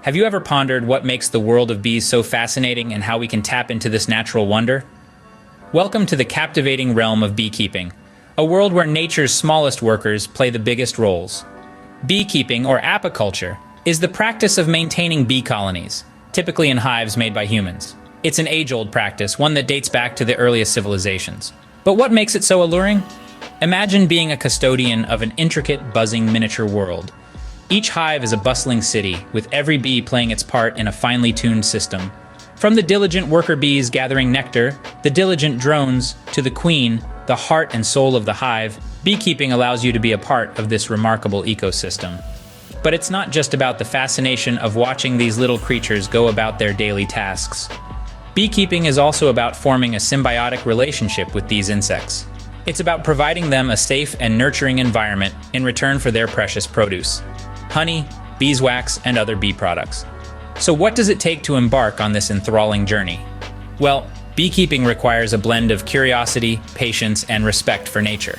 Have you ever pondered what makes the world of bees so fascinating and how we can tap into this natural wonder? Welcome to the captivating realm of beekeeping, a world where nature's smallest workers play the biggest roles. Beekeeping, or apiculture, is the practice of maintaining bee colonies, typically in hives made by humans. It's an age-old practice, one that dates back to the earliest civilizations. But what makes it so alluring? Imagine being a custodian of an intricate, buzzing miniature world. Each hive is a bustling city, with every bee playing its part in a finely tuned system. From the diligent worker bees gathering nectar, the diligent drones, to the queen, the heart and soul of the hive, beekeeping allows you to be a part of this remarkable ecosystem. But it's not just about the fascination of watching these little creatures go about their daily tasks. Beekeeping is also about forming a symbiotic relationship with these insects. It's about providing them a safe and nurturing environment in return for their precious produce: honey, beeswax, and other bee products. So what does it take to embark on this enthralling journey? Well, beekeeping requires a blend of curiosity, patience, and respect for nature.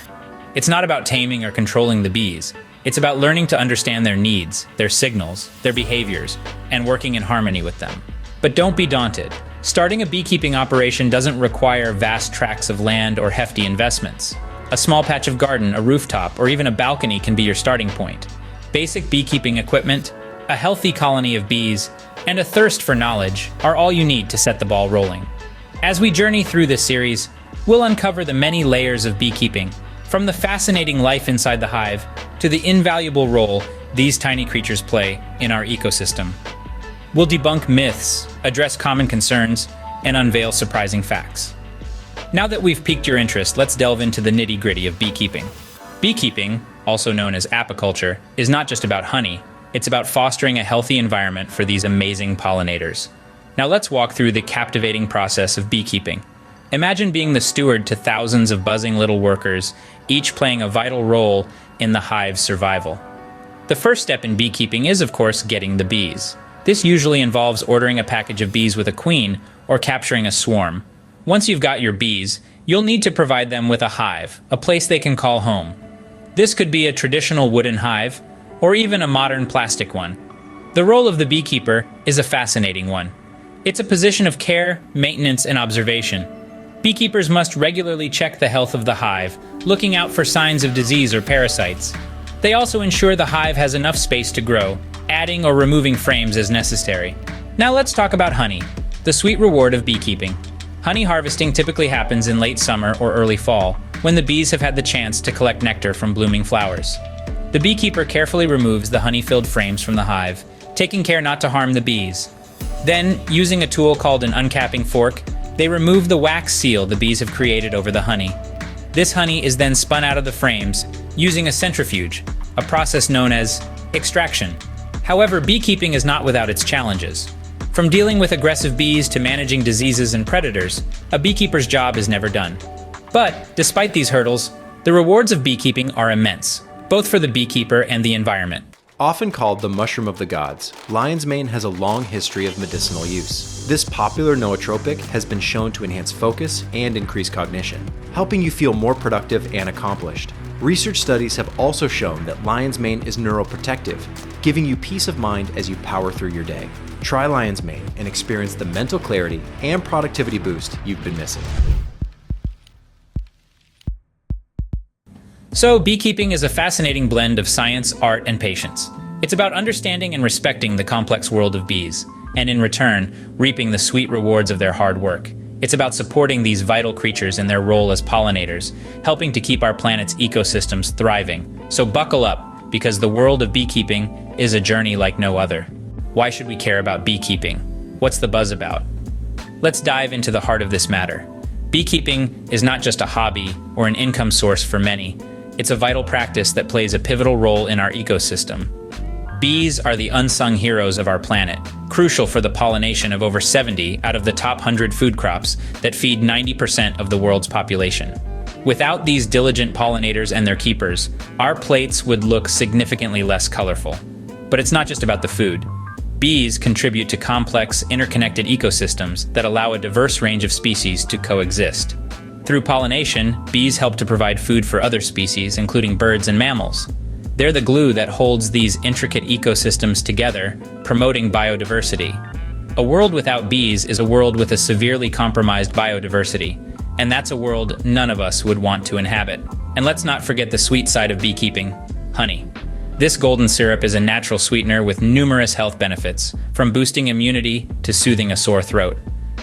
It's not about taming or controlling the bees. It's about learning to understand their needs, their signals, their behaviors, and working in harmony with them. But don't be daunted. Starting a beekeeping operation doesn't require vast tracts of land or hefty investments. A small patch of garden, a rooftop, or even a balcony can be your starting point. Basic beekeeping equipment, a healthy colony of bees, and a thirst for knowledge are all you need to set the ball rolling. As we journey through this series, we'll uncover the many layers of beekeeping, from the fascinating life inside the hive to the invaluable role these tiny creatures play in our ecosystem. We'll debunk myths, address common concerns, and unveil surprising facts. Now that we've piqued your interest, let's delve into the nitty-gritty of beekeeping. Beekeeping, also known as apiculture, is not just about honey. It's about fostering a healthy environment for these amazing pollinators. Now let's walk through the captivating process of beekeeping. Imagine being the steward to thousands of buzzing little workers, each playing a vital role in the hive's survival. The first step in beekeeping is, of course, getting the bees. This usually involves ordering a package of bees with a queen or capturing a swarm. Once you've got your bees, you'll need to provide them with a hive, a place they can call home. This could be a traditional wooden hive, or even a modern plastic one. The role of the beekeeper is a fascinating one. It's a position of care, maintenance, and observation. Beekeepers must regularly check the health of the hive, looking out for signs of disease or parasites. They also ensure the hive has enough space to grow, adding or removing frames as necessary. Now let's talk about honey, the sweet reward of beekeeping. Honey harvesting typically happens in late summer or early fall, when the bees have had the chance to collect nectar from blooming flowers. The beekeeper carefully removes the honey-filled frames from the hive, taking care not to harm the bees. Then, using a tool called an uncapping fork, they remove the wax seal the bees have created over the honey. This honey is then spun out of the frames using a centrifuge, a process known as extraction. However, beekeeping is not without its challenges. From dealing with aggressive bees to managing diseases and predators, a beekeeper's job is never done. But, despite these hurdles, the rewards of beekeeping are immense, both for the beekeeper and the environment. Often called the mushroom of the gods, lion's mane has a long history of medicinal use. This popular nootropic has been shown to enhance focus and increase cognition, helping you feel more productive and accomplished. Research studies have also shown that lion's mane is neuroprotective, giving you peace of mind as you power through your day. Try lion's mane and experience the mental clarity and productivity boost you've been missing. So, beekeeping is a fascinating blend of science, art, and patience. It's about understanding and respecting the complex world of bees, and in return, reaping the sweet rewards of their hard work. It's about supporting these vital creatures in their role as pollinators, helping to keep our planet's ecosystems thriving. So buckle up, because the world of beekeeping is a journey like no other. Why should we care about beekeeping? What's the buzz about? Let's dive into the heart of this matter. Beekeeping is not just a hobby or an income source for many. It's a vital practice that plays a pivotal role in our ecosystem. Bees are the unsung heroes of our planet, crucial for the pollination of over 70 out of the top 100 food crops that feed 90% of the world's population. Without these diligent pollinators and their keepers, our plates would look significantly less colorful. But it's not just about the food. Bees contribute to complex, interconnected ecosystems that allow a diverse range of species to coexist. Through pollination, bees help to provide food for other species, including birds and mammals. They're the glue that holds these intricate ecosystems together, promoting biodiversity. A world without bees is a world with a severely compromised biodiversity, and that's a world none of us would want to inhabit. And let's not forget the sweet side of beekeeping: honey. This golden syrup is a natural sweetener with numerous health benefits, from boosting immunity to soothing a sore throat.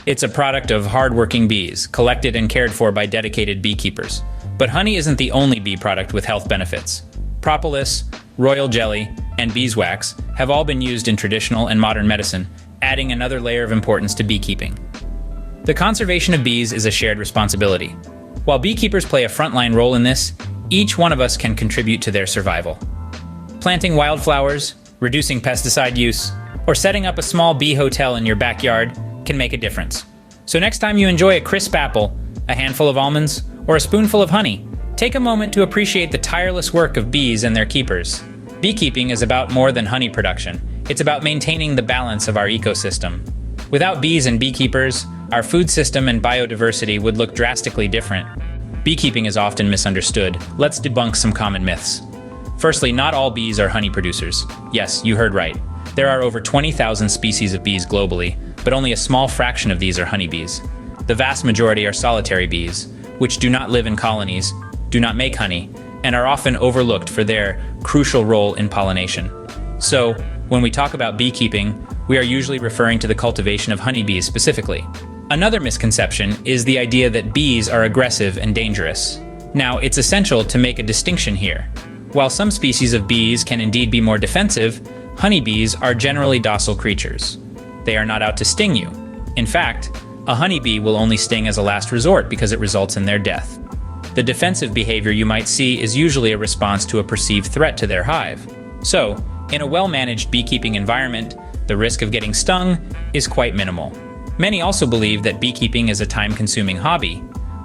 It's a product of hardworking bees, collected and cared for by dedicated beekeepers. But honey isn't the only bee product with health benefits. Propolis, royal jelly, and beeswax have all been used in traditional and modern medicine, adding another layer of importance to beekeeping. The conservation of bees is a shared responsibility. While beekeepers play a frontline role in this, each one of us can contribute to their survival. Planting wildflowers, reducing pesticide use, or setting up a small bee hotel in your backyard can make a difference. So next time you enjoy a crisp apple, a handful of almonds, or a spoonful of honey, take a moment to appreciate the tireless work of bees and their keepers. Beekeeping is about more than honey production. It's about maintaining the balance of our ecosystem. Without bees and beekeepers, our food system and biodiversity would look drastically different. Beekeeping is often misunderstood. Let's debunk some common myths. Firstly, not all bees are honey producers. Yes, you heard right. There are over 20,000 species of bees globally, but only a small fraction of these are honeybees. The vast majority are solitary bees, which do not live in colonies, do not make honey, and are often overlooked for their crucial role in pollination. So, when we talk about beekeeping, we are usually referring to the cultivation of honeybees specifically. Another misconception is the idea that bees are aggressive and dangerous. Now, it's essential to make a distinction here. While some species of bees can indeed be more defensive, honeybees are generally docile creatures. They are not out to sting you. In fact, a honeybee will only sting as a last resort because it results in their death. The defensive behavior you might see is usually a response to a perceived threat to their hive. So, in a well-managed beekeeping environment, the risk of getting stung is quite minimal. Many also believe that beekeeping is a time-consuming hobby.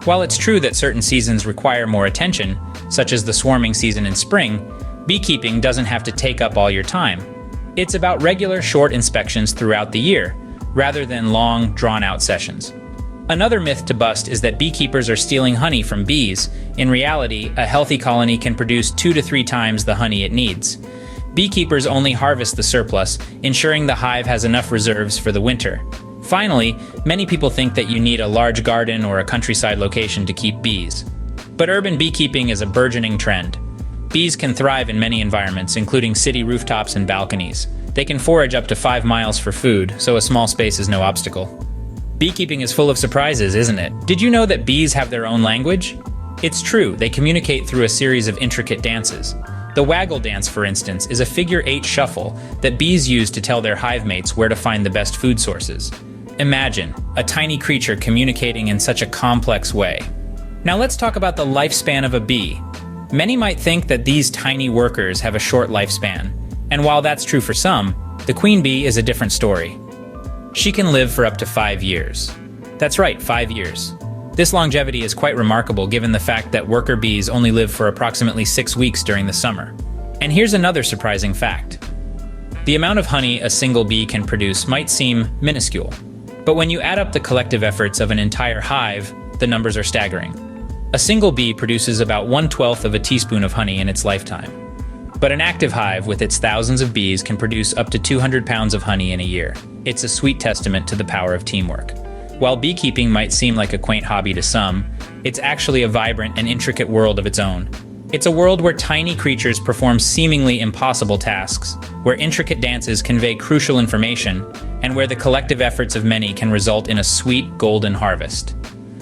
While it's true that certain seasons require more attention, such as the swarming season in spring, beekeeping doesn't have to take up all your time. It's about regular, short inspections throughout the year, rather than long, drawn-out sessions. Another myth to bust is that beekeepers are stealing honey from bees. In reality, a healthy colony can produce 2 to 3 times the honey it needs. Beekeepers only harvest the surplus, ensuring the hive has enough reserves for the winter. Finally, many people think that you need a large garden or a countryside location to keep bees. But urban beekeeping is a burgeoning trend. Bees can thrive in many environments, including city rooftops and balconies. They can forage up to 5 miles for food, so a small space is no obstacle. Beekeeping is full of surprises, isn't it? Did you know that bees have their own language? It's true, they communicate through a series of intricate dances. The waggle dance, for instance, is a figure-8 shuffle that bees use to tell their hive mates where to find the best food sources. Imagine a tiny creature communicating in such a complex way. Now let's talk about the lifespan of a bee. Many might think that these tiny workers have a short lifespan, and while that's true for some, the queen bee is a different story. She can live for up to 5 years. That's right, 5 years. This longevity is quite remarkable given the fact that worker bees only live for approximately 6 weeks during the summer. And here's another surprising fact. The amount of honey a single bee can produce might seem minuscule, but when you add up the collective efforts of an entire hive, the numbers are staggering. A single bee produces about 1/12 of a teaspoon of honey in its lifetime. But an active hive with its thousands of bees can produce up to 200 pounds of honey in a year. It's a sweet testament to the power of teamwork. While beekeeping might seem like a quaint hobby to some, it's actually a vibrant and intricate world of its own. It's a world where tiny creatures perform seemingly impossible tasks, where intricate dances convey crucial information, and where the collective efforts of many can result in a sweet, golden harvest.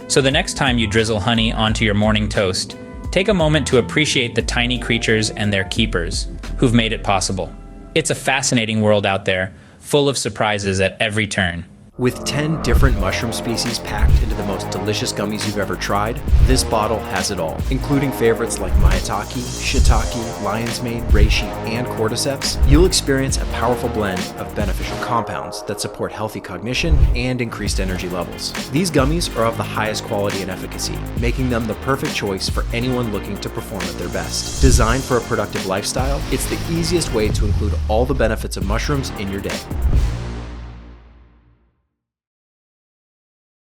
So the next time you drizzle honey onto your morning toast, take a moment to appreciate the tiny creatures and their keepers who've made it possible. It's a fascinating world out there, full of surprises at every turn. With 10 different mushroom species packed into the most delicious gummies you've ever tried, this bottle has it all, including favorites like maitake, shiitake, lion's mane, reishi, and cordyceps. You'll experience a powerful blend of beneficial compounds that support healthy cognition and increased energy levels. These gummies are of the highest quality and efficacy, making them the perfect choice for anyone looking to perform at their best. Designed for a productive lifestyle, it's the easiest way to include all the benefits of mushrooms in your day.